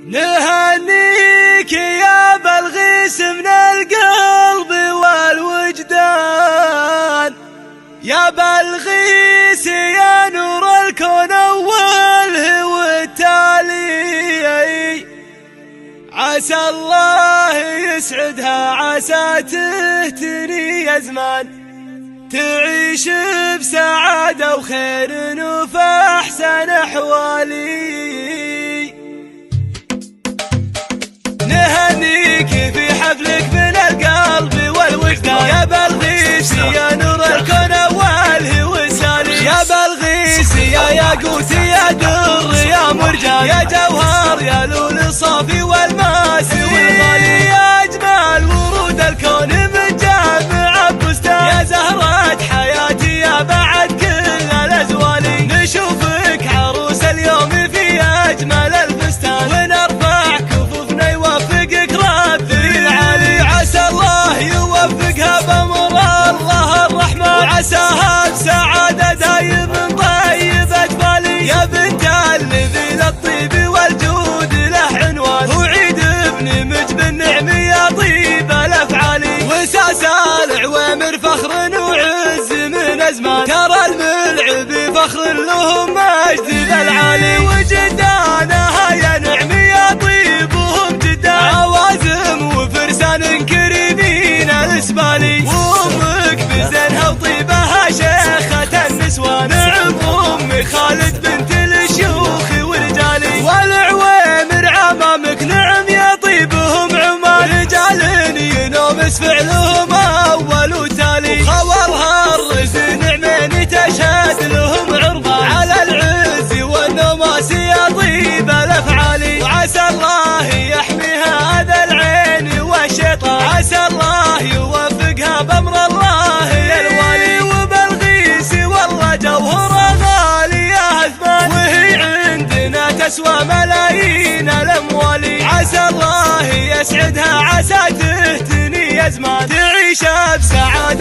نهنيك يا بلغيس من القلب والوجدان، يا بلغيس يا نور الكون أوله والتالي. عسى الله يسعدها، عسى تهتني أزمان، تعيش بسعادة وخير وفي أحسن أحوالي. نهنيك في حفلك من القلب والوجدان، يا بلغيس يا نور الكون أوله والسالي. يا بلغيس يا ياقوت يا در يا مرجان، يا جوهر يا لول الصافي والماسي والغالي. يا أجمل ورود الكون من جامع بستان، يا زهرة حياتي يا بعد كل الأزوالي. نشوفك عروس اليوم في أجمل الفستان، ونرفع كفوفنا يوفقك ربي العالي. عسى الله يوفقها بأمر الله الرحمن، وعساها بسعادة دايم طيبة بالي. يا بنت الذي للطيب والجود له عنوان، وعيد ابن مجد النعم يا طيب الأفعالي. وساس العوامر فخر وعز من أزمان، ترى الملعب فخر لهم مجد العالي. وجدانها يا نعم يا طيبهم جدان، عوازم وفرسان كريمين الاسبالي. وامك بزينها وطيبها شيخة النسوان، نعم امي خالد بنت الشيوخ ورجالي. والعوامر عمامك نعم يا طيبهم عمان، رجال ينومس فعلهم اول وتالي. وخورها الرز نعمين تشهد لهم عربان، على العز والنوماس يا طيب الافعالي. وعسى الله يحميها اذى العين والشيطان، عسى الله يوفقها بامر الله يا الوالي. وبلغيس والله جوهرها غالي يا اثمان، وهي عندنا تسوى ملايين الاموال. عسى الله يسعدها، عسى تهتني ازمان، تعيش بسعاده.